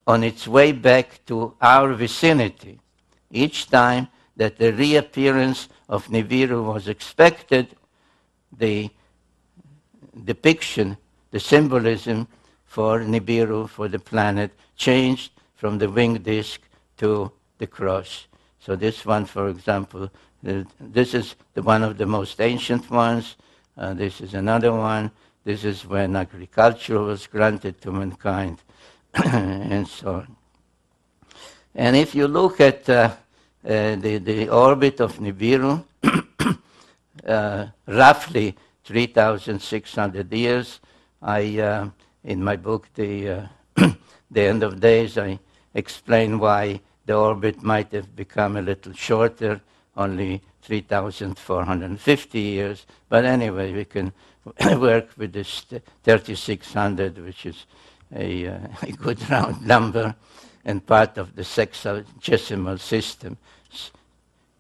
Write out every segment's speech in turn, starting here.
on its way back to our vicinity. Each time that the reappearance of Nibiru was expected, the depiction, the symbolism for Nibiru, for the planet, changed from the winged disk to the cross. So this one, for example, this is one of the most ancient ones. This is another one. This is when agriculture was granted to mankind, and so on. And if you look at the orbit of Nibiru, roughly 3,600 years, in my book, The End of Days, I explain why the orbit might have become a little shorter, only 3,450 years. But anyway, we can work with this 3,600, which is a good round number and part of the sexagesimal system.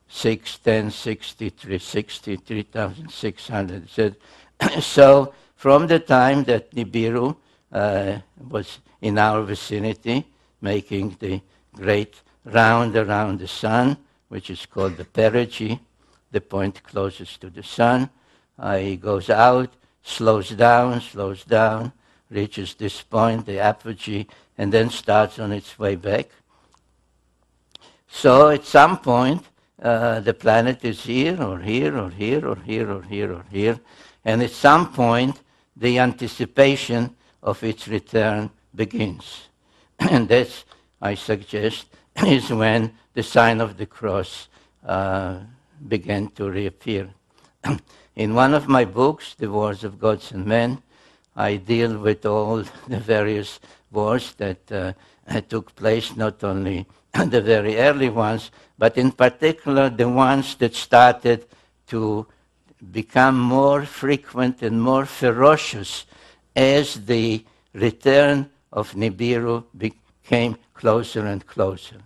6, 10, 60, 360, 3,600. So from the time that Nibiru was in our vicinity, making the great round around the sun, which is called the perigee, the point closest to the sun, he goes out, slows down, reaches this point, the apogee, and then starts on its way back. So at some point, the planet is here, or here, or here, or here, or here, or here, and at some point, the anticipation of its return begins. And this, I suggest, is when the sign of the cross began to reappear. In one of my books, The Wars of Gods and Men, I deal with all the various wars that took place, not only the very early ones, but in particular the ones that started to become more frequent and more ferocious as the return of Nibiru became closer and closer.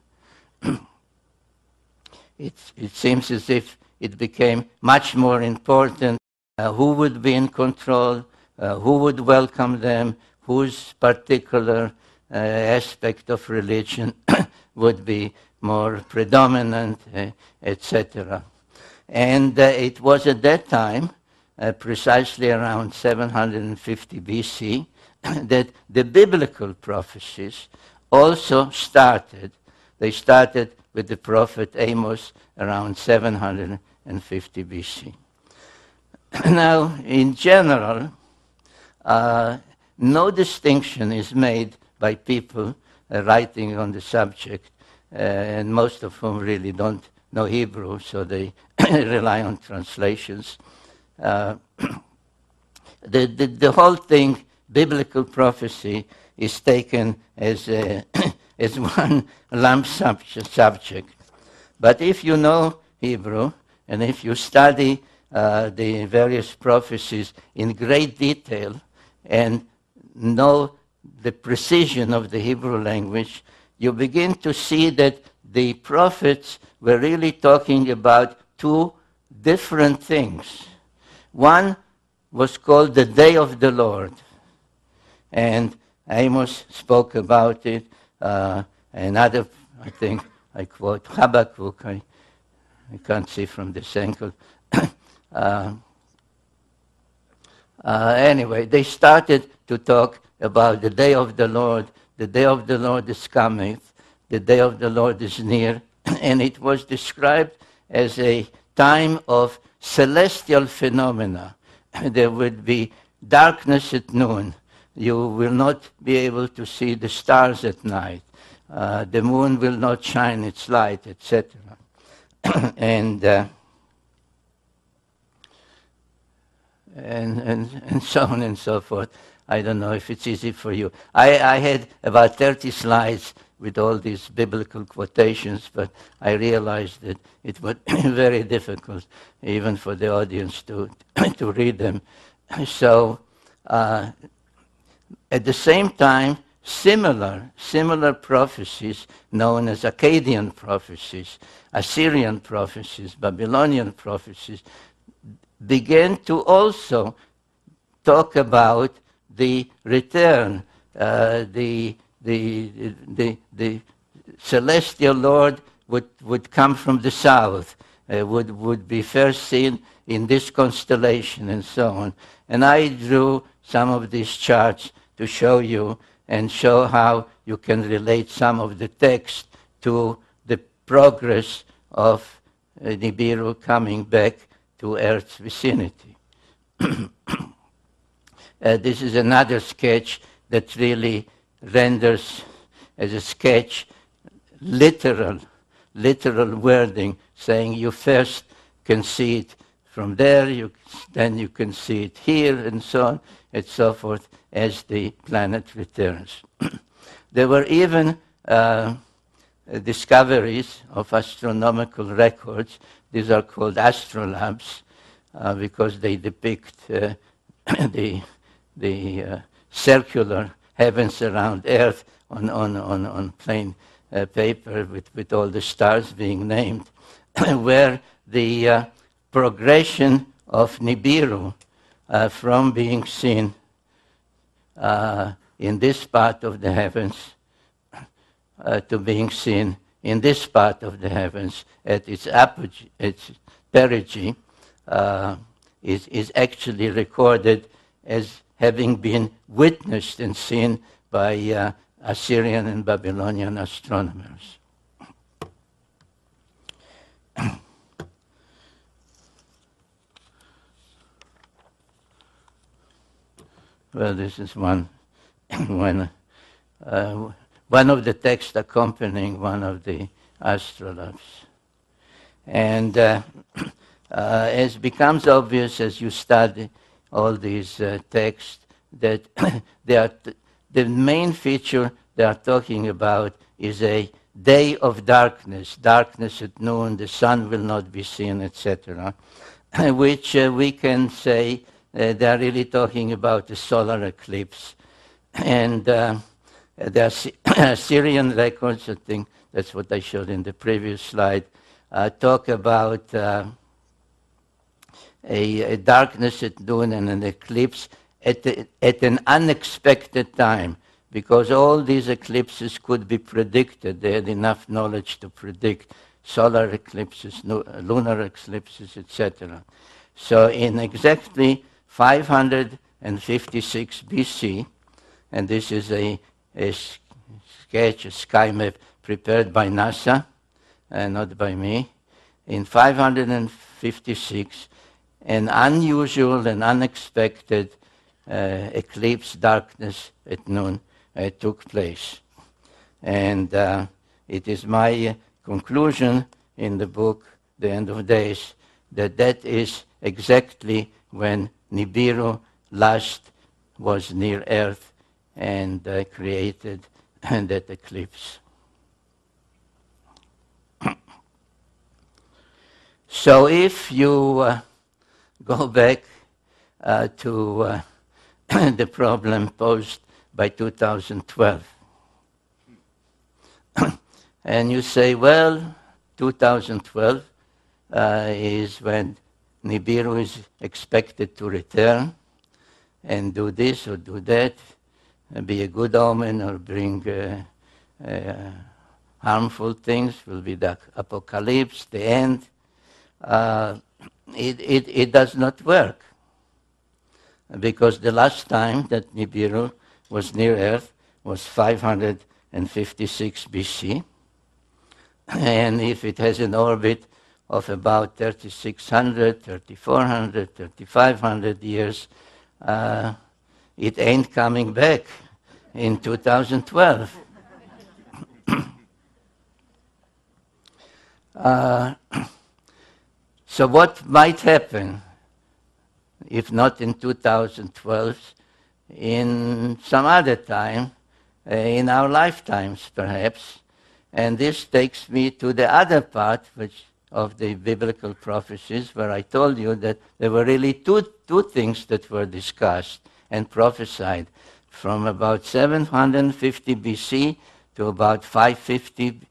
It seems as if it became much more important who would be in control, who would welcome them, whose particular aspect of religion would be more predominant, etc. And it was at that time, precisely around 750 BC, that the biblical prophecies also started. They started with the prophet Amos around 750 BC. Now, in general, no distinction is made by people writing on the subject, and most of whom really don't know Hebrew, so they rely on translations. The whole thing, biblical prophecy, is taken as one lump subject. But if you know Hebrew, and if you study the various prophecies in great detail, and know the precision of the Hebrew language, you begin to see that the prophets were really talking about two different things. One was called the Day of the Lord, and Amos spoke about it. Another, I think, I quote Habakkuk, I can't see from this angle. Anyway, they started to talk about the day of the Lord. The day of the Lord is coming. The day of the Lord is near. And it was described as a time of celestial phenomena. There would be darkness at noon. You will not be able to see the stars at night. The moon will not shine its light, etc. and so on and so forth. I don't know if it's easy for you. I had about 30 slides with all these biblical quotations, but I realized that it was very difficult, even for the audience, to read them. So, at the same time, similar prophecies, known as Akkadian prophecies, Assyrian prophecies, Babylonian prophecies, began to also talk about the return, the the celestial Lord would come from the south, would be first seen in this constellation and so on. And I drew some of these charts to show you and show how you can relate some of the text to the progress of Nibiru coming back to Earth's vicinity. This is another sketch that really renders as a sketch literal wording, saying you first can see it from there, then you can see it here, and so on and so forth, as the planet returns. There were even discoveries of astronomical records. These are called astrolabes because they depict the circular heavens around Earth on plain paper with all the stars being named, where the progression of Nibiru from being seen in this part of the heavens to being seen in this part of the heavens at its apogee, its perigee, is actually recorded as having been witnessed and seen by Assyrian and Babylonian astronomers. Well, this is one of the texts accompanying one of the astrolabes. And as becomes obvious as you study all these texts, that the main feature they are talking about is a day of darkness, darkness at noon, the sun will not be seen, etc., which we can say they are really talking about the solar eclipse. And the Assyrian records, I think that's what I showed in the previous slide, talk about a darkness at noon and an eclipse at an unexpected time, because all these eclipses could be predicted. They had enough knowledge to predict solar eclipses, lunar eclipses, etc. So in exactly 556 BC, and this is a sketch, a sky map prepared by NASA, not by me. In 556, an unusual and unexpected eclipse, darkness at noon, took place. And it is my conclusion in the book, The End of Days, that is exactly when Nibiru last was near Earth and created that eclipse. So if you go back to the problem posed by 2012, and you say, well, 2012 is when Nibiru is expected to return and do this or do that, be a good omen or bring harmful things, will be the apocalypse, the end. It does not work, because the last time that Nibiru was near Earth was 556 BC, and if it has an orbit of about 3,600, 3,400, 3,500 years, it ain't coming back in 2012. So what might happen, if not in 2012, in some other time, in our lifetimes perhaps? And this takes me to the other part of the biblical prophecies, where I told you that there were really two things that were discussed and prophesied from about 750 BC to about 550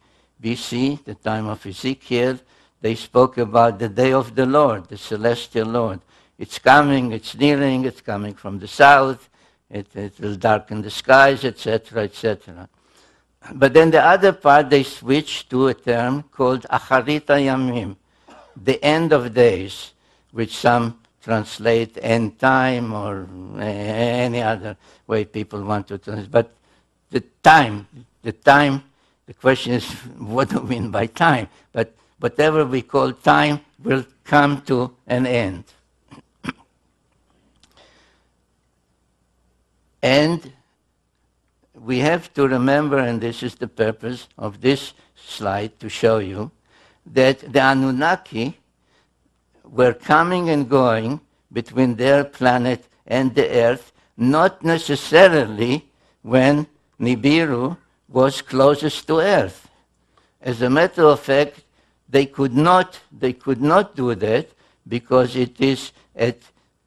BC, the time of Ezekiel. They spoke about the day of the Lord, the celestial Lord. It's coming, it's nearing, it's coming from the south, it will darken the skies, etc., etc. But then the other part, they switched to a term called Acharita Yamim, the end of days, which some translate end time or any other way people want to translate. But the time, the question is, what do we mean by time? But whatever we call time will come to an end. And we have to remember, and this is the purpose of this slide to show you, that the Anunnaki were coming and going between their planet and the Earth, not necessarily when Nibiru was closest to Earth. As a matter of fact, they could not do that, because it is at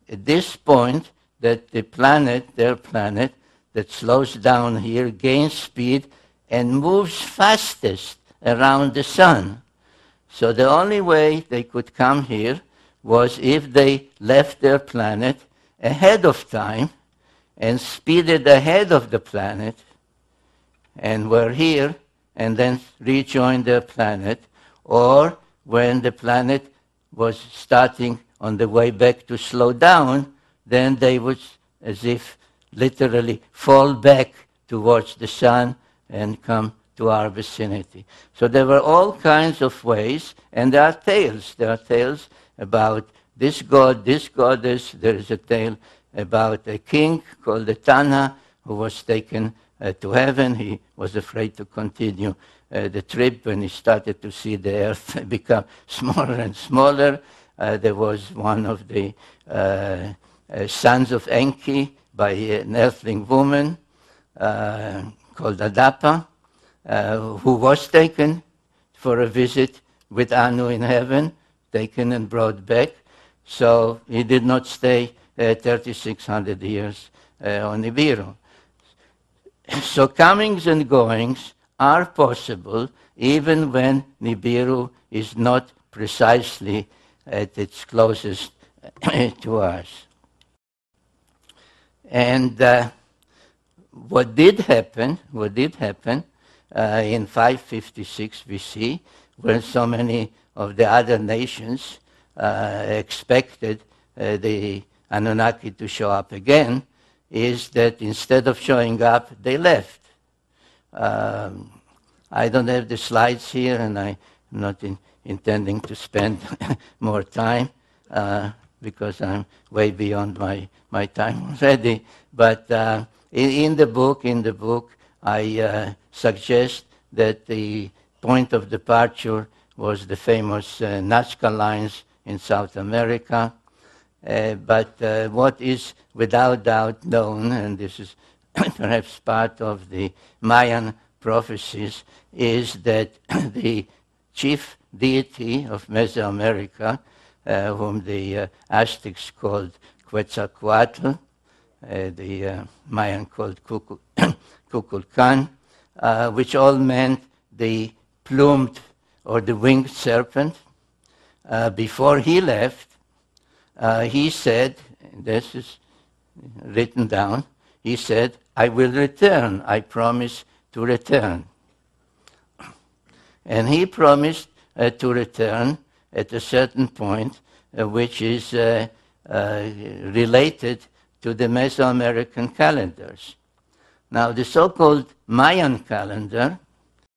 this point that the planet, their planet, that slows down here, gains speed, and moves fastest around the sun. So the only way they could come here was if they left their planet ahead of time and speeded ahead of the planet and were here and then rejoined their planet, or when the planet was starting on the way back to slow down, then they would, as if literally, fall back towards the sun and come to our vicinity. So there were all kinds of ways, and there are tales. There are tales about this god, this goddess. There is a tale about a king called the Tana who was taken to heaven. He was afraid to continue the trip when he started to see the earth become smaller and smaller. There was one of the sons of Enki by an earthling woman called Adapa, who was taken for a visit with Anu in heaven, taken and brought back. So he did not stay 3,600 years on Nibiru. So comings and goings are possible even when Nibiru is not precisely at its closest to us. And what did happen in 556 BC, when so many of the other nations expected the Anunnaki to show up again, is that instead of showing up, they left. I don't have the slides here, and I'm not intending to spend more time because I'm way beyond my time already. But in the book, I suggest that the point of departure was the famous Nazca lines in South America. But what is without doubt known, and this is perhaps part of the Mayan prophecies, is that the chief deity of Mesoamerica, whom the Aztecs called Quetzalcoatl, the Mayan called Kukulkan, which all meant the plumed or the winged serpent. Before he left, he said, this is written down, he said, "I will return, I promise to return." And he promised to return at a certain point, which is related to the Mesoamerican calendars. Now, the so-called Mayan calendar